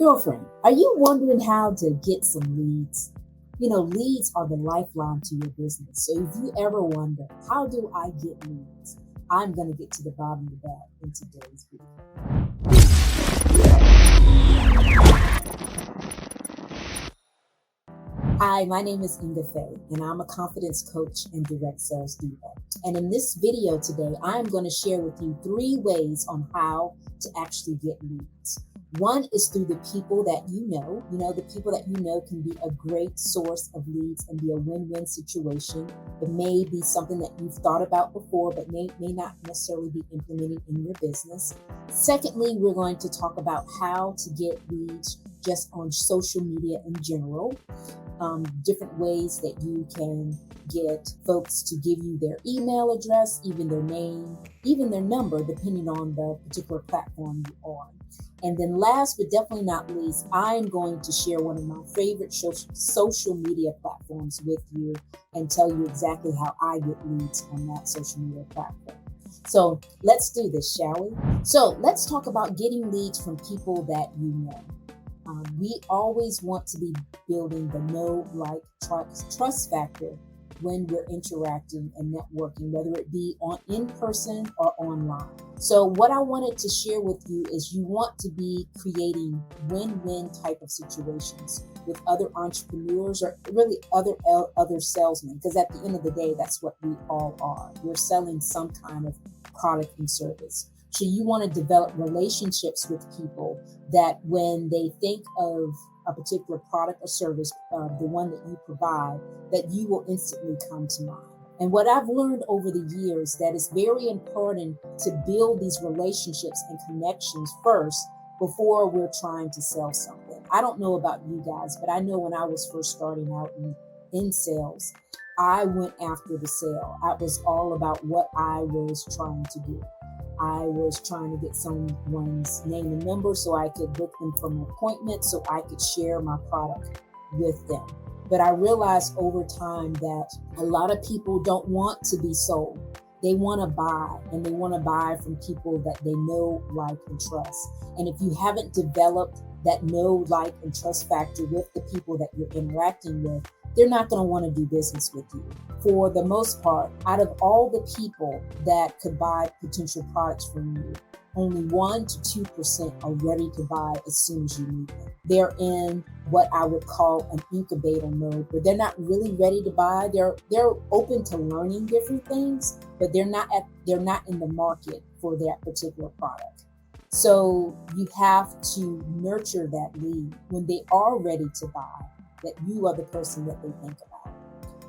Girlfriend, are you wondering how to get some leads? Leads are the lifeline to your business. So if you ever wonder, how do I get leads? I'm going to get to the bottom of that in today's video. Hi, my name is Ingafay, and I'm a confidence coach and direct sales diva. And in this video today, I'm going to share with you 3 ways on how to actually get leads. One is through the people that you know. The people that you know can be a great source of leads and be a win-win situation. It may be something that you've thought about before, but may not necessarily be implemented in your business. Secondly, we're going to talk about how to get leads just on social media in general. Different ways that you can get folks to give you their email address, even their name, even their number, depending on the particular platform you're on. And then last but definitely not least, I'm going to share one of my favorite social media platforms with you and tell you exactly how I get leads on that social media platform. So let's do this, shall we? So let's talk about getting leads from people that you know. We always want to be building the know, like, trust factor when we're interacting and networking, whether it be in person or online. So what I wanted to share with you is you want to be creating win-win type of situations with other entrepreneurs or really other salesmen, because at the end of the day, that's what we all are. We're selling some kind of product and service. So you want to develop relationships with people that when they think of a particular product or service, the one that you provide, that you will instantly come to mind. And what I've learned over the years, that it's very important to build these relationships and connections first before we're trying to sell something. I don't know about you guys, but I know when I was first starting out in sales, I went after the sale. I was all about what I was trying to do. I was trying to get someone's name and number so I could book them for an appointment so I could share my product with them. But I realized over time that a lot of people don't want to be sold. They want to buy, and they want to buy from people that they know, like, and trust. And if you haven't developed that know, like, and trust factor with the people that you're interacting with, they're not going to want to do business with you. For the most part, out of all the people that could buy potential products from you, only 1 to 2% are ready to buy as soon as you need them. They're in what I would call an incubator mode, where they're not really ready to buy. They're open to learning different things, but they're not in the market for that particular product. So you have to nurture that lead when they are ready to buy, that you are the person that they think about.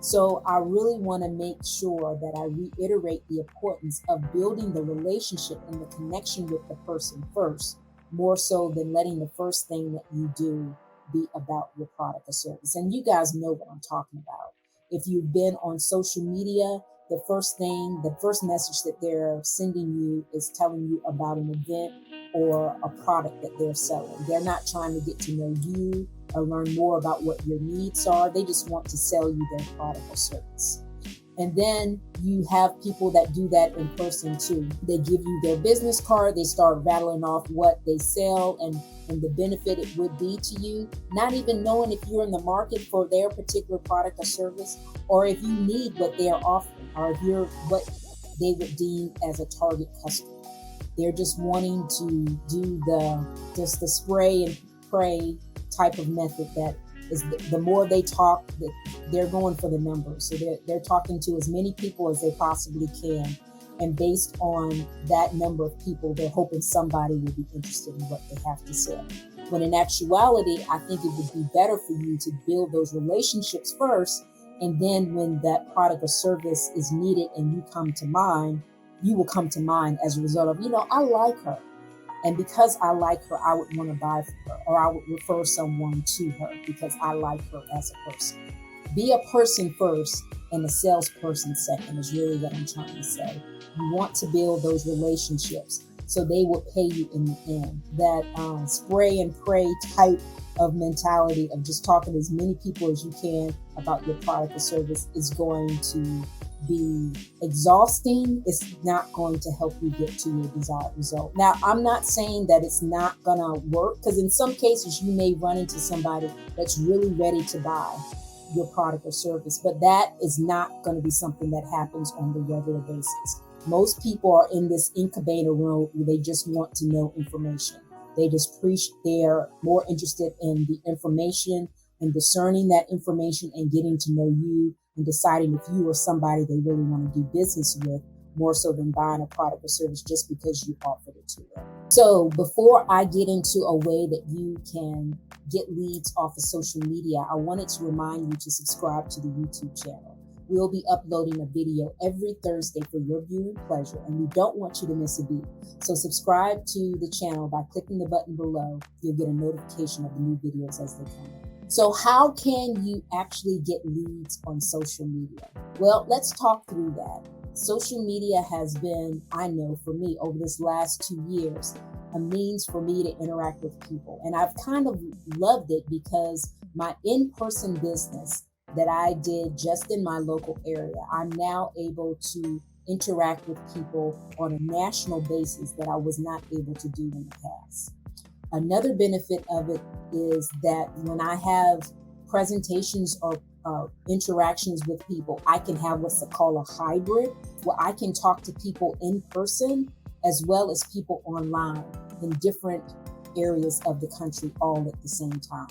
So I really want to make sure that I reiterate the importance of building the relationship and the connection with the person first, more so than letting the first thing that you do be about your product or service. And you guys know what I'm talking about. If you've been on social media, the first message that they're sending you is telling you about an event or a product that they're selling. They're not trying to get to know you or learn more about what your needs are. They just want to sell you their product or service. And then you have people that do that in person too. They give you their business card. They start rattling off what they sell and the benefit it would be to you, not even knowing if you're in the market for their particular product or service, or if you need what they are offering, or if you're what they would deem as a target customer. They're just wanting to do the spray and pray type of method. That is, the more they talk, they're going for the numbers. So they're talking to as many people as they possibly can. And based on that number of people, they're hoping somebody will be interested in what they have to say. When in actuality, I think it would be better for you to build those relationships first. And then when that product or service is needed and you come to mind, you will come to mind as a result of, I like her. And because I like her, I would want to buy from her, or I would refer someone to her because I like her as a person. Be a person first and a salesperson second is really what I'm trying to say. You want to build those relationships so they will pay you in the end. That spray and pray type of mentality of just talking to as many people as you can about your product or service is going to be exhausting. It's not going to help you get to your desired result. Now, I'm not saying that it's not going to work, because in some cases you may run into somebody that's really ready to buy your product or service, but that is not going to be something that happens on the regular basis. Most people are in this incubator room where they just want to know information. They're more interested in the information and discerning that information and getting to know you and deciding if you are somebody they really want to do business with, more so than buying a product or service just because you offered it to them. So before I get into a way that you can get leads off of social media, I wanted to remind you to subscribe to the YouTube channel. We'll be uploading a video every Thursday for your viewing pleasure, and we don't want you to miss a beat. So subscribe to the channel by clicking the button below. You'll get a notification of the new videos as they come in. So how can you actually get leads on social media? Well, let's talk through that. Social media has been, I know for me, over this last 2 years, a means for me to interact with people. And I've kind of loved it because my in-person business that I did just in my local area, I'm now able to interact with people on a national basis that I was not able to do in the past. Another benefit of it is that when I have presentations or interactions with people, I can have what's called a hybrid, where I can talk to people in person as well as people online in different areas of the country all at the same time.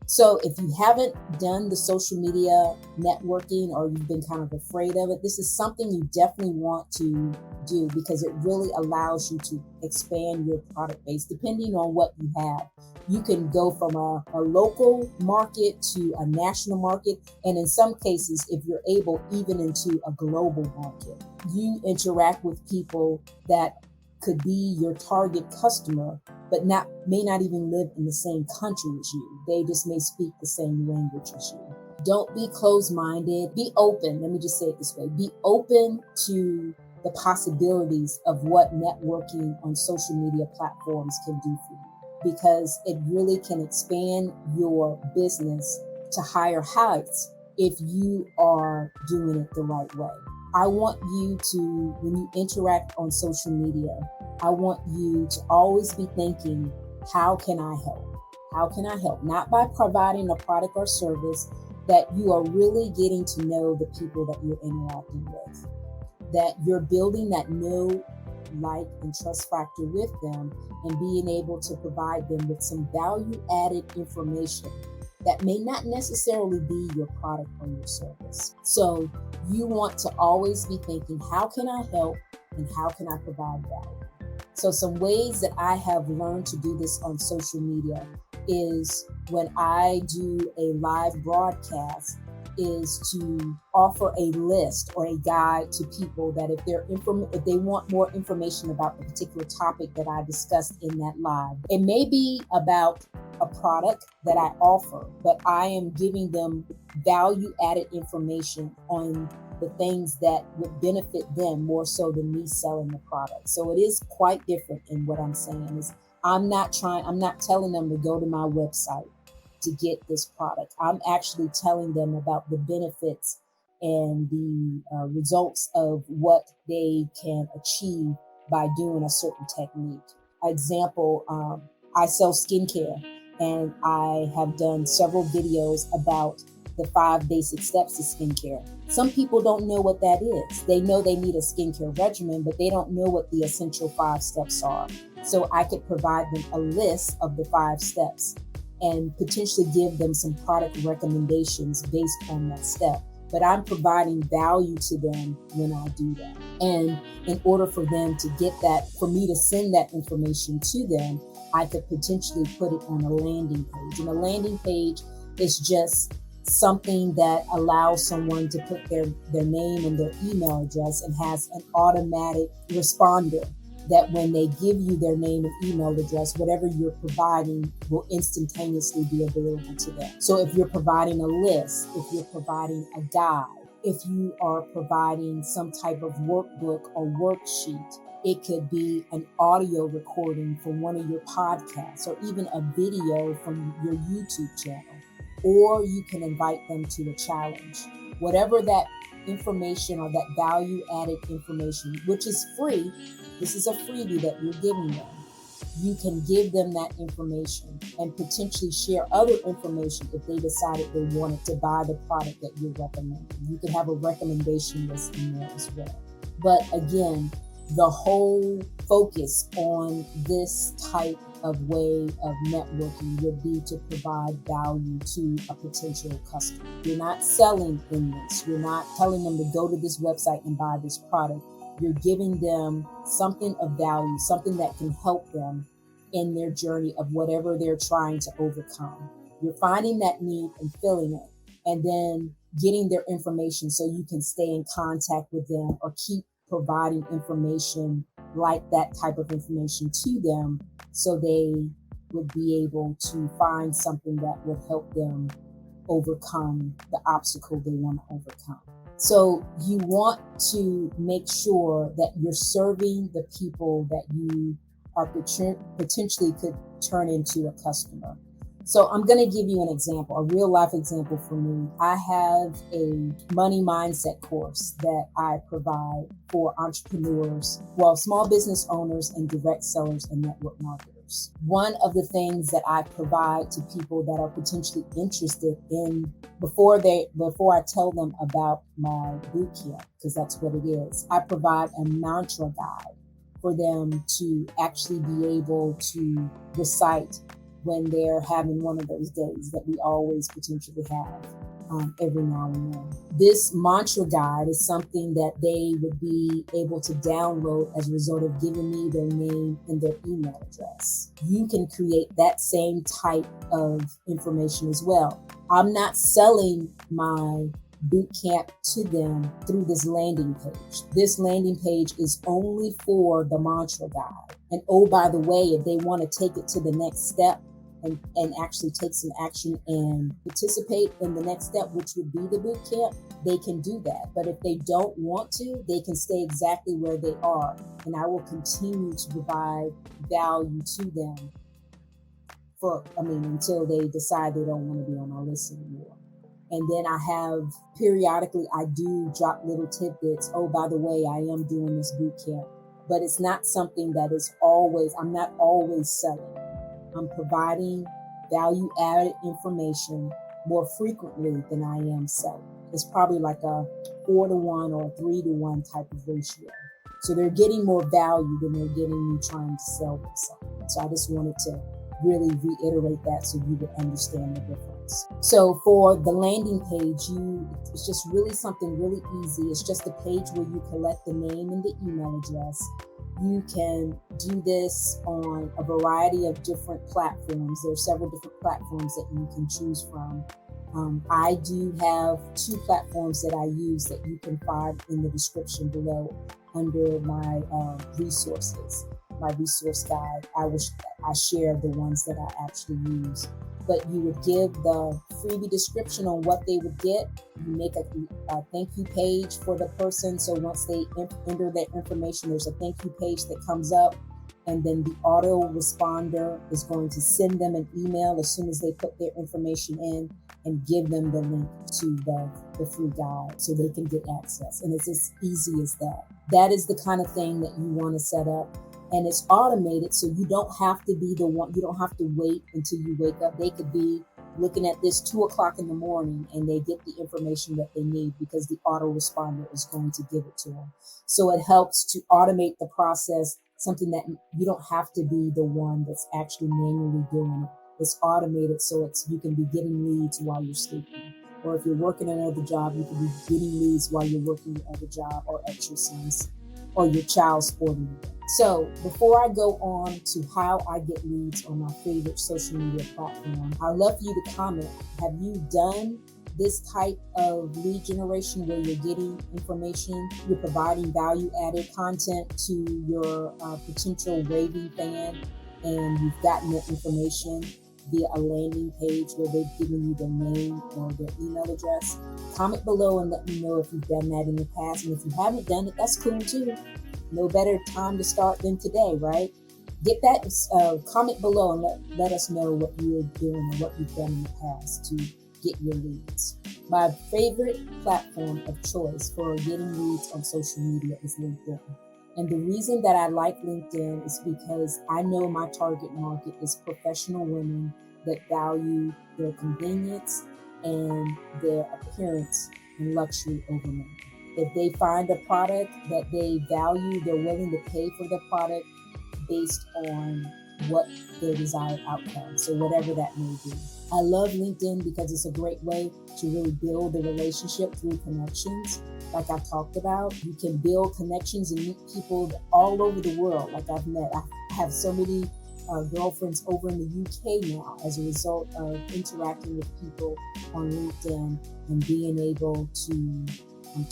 So if you haven't done the social media networking, or you've been kind of afraid of it, this is something you definitely want to do, because it really allows you to expand your product base depending on what you have. You can go from a local market to a national market, and in some cases, if you're able, even into a global market. You interact with people that could be your target customer, but may not even live in the same country as you. They just may speak the same language as you. Don't be closed-minded. Be open. Let me just say it this way. Be open to the possibilities of what networking on social media platforms can do for you, because it really can expand your business to higher heights if you are doing it the right way. I want you to, when you interact on social media, I want you to always be thinking, how can I help? How can I help? Not by providing a product or service, that you are really getting to know the people that you're interacting with, that you're building that know, like, and trust factor with them, and being able to provide them with some value-added information that may not necessarily be your product or your service. So you want to always be thinking, how can I help and how can I provide value? So some ways that I have learned to do this on social media is when I do a live broadcast, is to offer a list or a guide to people that if they want more information about the particular topic that I discussed in that live. It may be about a product that I offer, but I am giving them value-added information on the things that would benefit them more so than me selling the product. So it is quite different in what I'm saying. Is I'm not telling them to go to my website to get this product. I'm actually telling them about the benefits and the results of what they can achieve by doing a certain technique. Example, I sell skincare, and I have done several videos about the 5 basic steps to skincare. Some people don't know what that is. They know they need a skincare regimen, but they don't know what the essential 5 steps are. So I could provide them a list of the 5 steps and potentially give them some product recommendations based on that step. But I'm providing value to them when I do that. And in order for them to get that, for me to send that information to them, I could potentially put it on a landing page. And a landing page is just something that allows someone to put their name and their email address, and has an automatic responder that when they give you their name and email address, whatever you're providing will instantaneously be available to them. So if you're providing a list, if you're providing a guide, if you are providing some type of workbook or worksheet, it could be an audio recording from one of your podcasts, or even a video from your YouTube channel, or you can invite them to a challenge. Whatever that information or that value added information, which is free. This is a freebie that you're giving them. You can give them that information and potentially share other information if they decided they wanted to buy the product that you're recommending. You can have a recommendation list in there as well. But again, the whole focus on this type of way of networking would be to provide value to a potential customer. You're not selling in this. You're not telling them to go to this website and buy this product. You're giving them something of value, something that can help them in their journey of whatever they're trying to overcome. You're finding that need and filling it, and then getting their information so you can stay in contact with them or keep providing information like that type of information to them so they would be able to find something that would help them overcome the obstacle they want to overcome. So you want to make sure that you're serving the people that you are potentially could turn into a customer. So I'm going to give you an example, a real life example for me. I have a money mindset course that I provide for entrepreneurs, small business owners and direct sellers and network marketers. One of the things that I provide to people that are potentially interested in before I tell them about my boot camp, because that's what it is, I provide a mantra guide for them to actually be able to recite when they're having one of those days that we always potentially have every now and then. This mantra guide is something that they would be able to download as a result of giving me their name and their email address. You can create that same type of information as well. I'm not selling my boot camp to them through this landing page. This landing page is only for the mantra guide. And oh, by the way, if they want to take it to the next step and actually take some action and participate in the next step, which would be the boot camp, they can do that. But if they don't want to, they can stay exactly where they are. And I will continue to provide value to them until they decide they don't want to be on our list anymore. And then periodically I do drop little tidbits. Oh, by the way, I am doing this boot camp, but it's not something that I'm not always selling. I'm providing value added information more frequently than I am selling. It's probably like a 4-to-1 or a 3-to-1 type of ratio. So they're getting more value than they're getting me trying to sell them something. So I just wanted to really reiterate that so you would understand the difference. So for the landing page, it's just really something really easy. It's just a page where you collect the name and the email address. You can do this on a variety of different platforms. There are several different platforms that you can choose from. I do have 2 platforms that I use that you can find in the description below under my resources. My resource guide, I share the ones that I actually use. But you would give the freebie description on what they would get. You make a thank you page for the person. So once they enter that information, there's a thank you page that comes up. And then the auto responder is going to send them an email as soon as they put their information in and give them the link to the free guide so they can get access. And it's as easy as that. That is the kind of thing that you want to set up. And it's automated, so you don't have to be the one, you don't have to wait until you wake up. They could be looking at this 2:00 in the morning and they get the information that they need because the autoresponder is going to give it to them. So it helps to automate the process, something that you don't have to be the one that's actually manually doing it. It's automated, so you can be getting leads while you're sleeping. Or if you're working another job, you can be getting leads while you're working your other job or at your son's or your child's sporting event. So before I go on to how I get leads on my favorite social media platform, I'd love for you to comment. Have you done this type of lead generation where you're getting information, you're providing value added content to your potential raving fan, and you've gotten their information via a landing page where they've given you their name or their email address? Comment below and let me know if you've done that in the past. And if you haven't done it, that's cool too. No better time to start than today, right? Get that comment below and let us know what you're doing and what you've done in the past to get your leads. My favorite platform of choice for getting leads on social media is LinkedIn. And the reason that I like LinkedIn is because I know my target market is professional women that value their convenience and their appearance and luxury over money. If they find a product that they value, they're willing to pay for the product based on what their desired outcome. So whatever that may be. I love LinkedIn because it's a great way to really build a relationship through connections. Like I talked about, you can build connections and meet people all over the world. Like I have so many girlfriends over in the UK now as a result of interacting with people on LinkedIn and being able to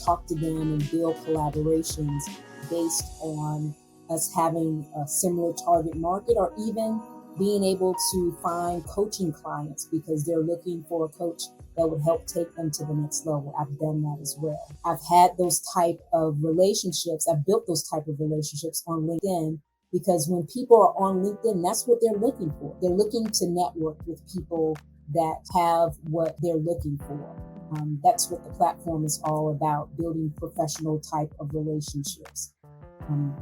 talk to them and build collaborations based on us having a similar target market, or even being able to find coaching clients because they're looking for a coach that would help take them to the next level. I've done that as well. I've had those type of relationships. I've built those type of relationships on LinkedIn because when people are on LinkedIn, that's what they're looking for. They're looking to network with people that have what they're looking for. That's what the platform is all about, building professional type of relationships.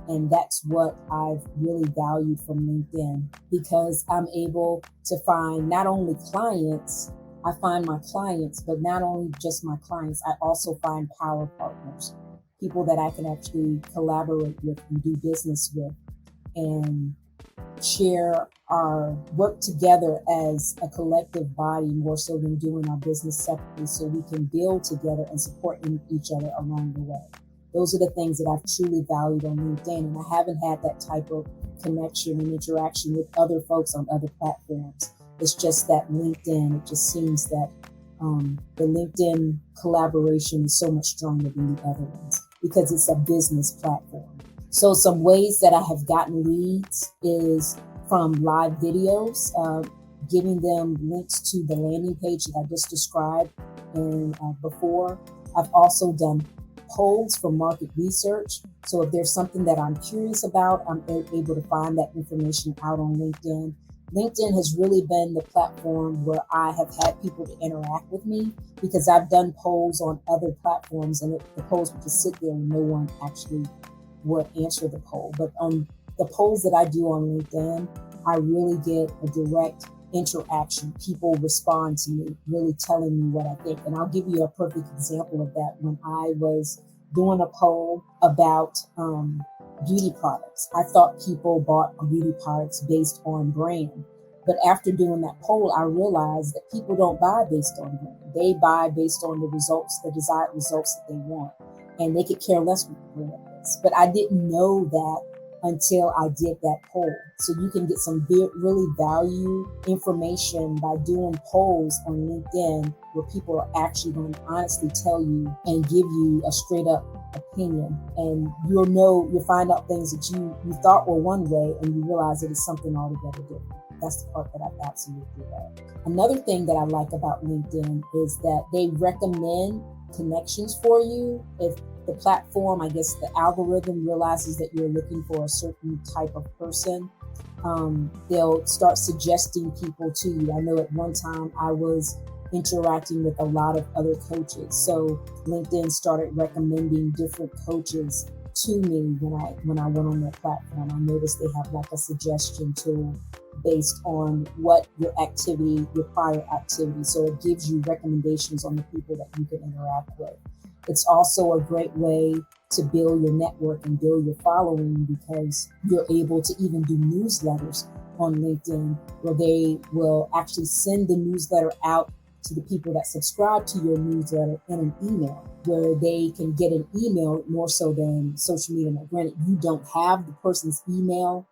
And that's what I've really valued from LinkedIn, because I'm able to find not only clients, I find my clients, but not only just my clients, I also find power partners, people that I can actually collaborate with and do business with and share our work together as a collective body more so than doing our business separately, so we can build together and support each other along the way. Those are the things that I've truly valued on LinkedIn, and I haven't had that type of connection and interaction with other folks on other platforms. It's just that LinkedIn, it just seems that the LinkedIn collaboration is so much stronger than the other ones because it's a business platform. So some ways that I have gotten leads is from live videos, giving them links to the landing page that I just described before. I've also done polls for market research. So if there's something that I'm curious about, I'm able to find that information out on LinkedIn. LinkedIn has really been the platform where I have had people to interact with me, because I've done polls on other platforms and the polls would just sit there and no one actually would answer the poll. But on the polls that I do on LinkedIn, I really get a direct interaction. People respond to me, really telling me what I think. And I'll give you a perfect example of that. When I was doing a poll about beauty products, I thought people bought beauty products based on brand. But after doing that poll, I realized that people don't buy based on brand. They buy based on the results, the desired results that they want. And they could care less what the brand is. But I didn't know that until I did that poll. So you can get some really value information by doing polls on LinkedIn where people are actually going to honestly tell you and give you a straight up opinion. And you'll find out things that you thought were one way and you realize that it's something altogether different. That's the part that I absolutely love. Another thing that I like about LinkedIn is that they recommend connections for you. If the platform, I guess the algorithm realizes that you're looking for a certain type of person, they'll start suggesting people to you. I know at one time I was interacting with a lot of other coaches. So LinkedIn started recommending different coaches to me when I went on their platform. I noticed they have like a suggestion tool based on what your prior activity. So it gives you recommendations on the people that you can interact with. It's also a great way to build your network and build your following, because you're able to even do newsletters on LinkedIn where they will actually send the newsletter out to the people that subscribe to your newsletter in an email, where they can get an email more so than social media. Now, granted, you don't have the person's email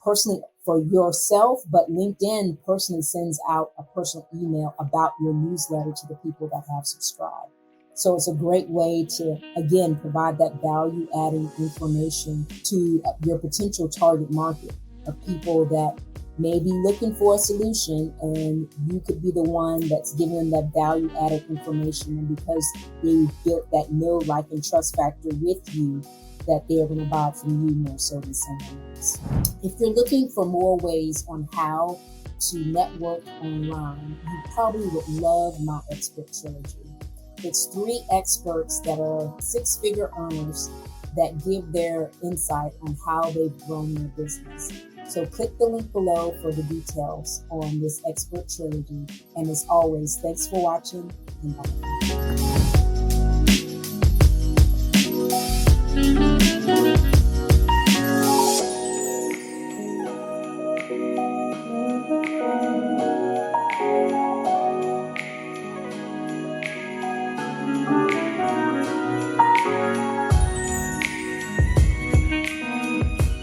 personally for yourself, but LinkedIn personally sends out a personal email about your newsletter to the people that have subscribed. So it's a great way to, again, provide that value-adding information to your potential target market of people that may be looking for a solution, and you could be the one that's giving them that value-added information. And because they built that know, like, and trust factor with you, that they're going to buy from you more so than someone else. If you're looking for more ways on how to network online, you probably would love my expert trilogy. It's 3 experts that are 6-figure earners that give their insight on how they've grown their business. So click the link below for the details on this expert trilogy. And as always, thanks for watching and bye.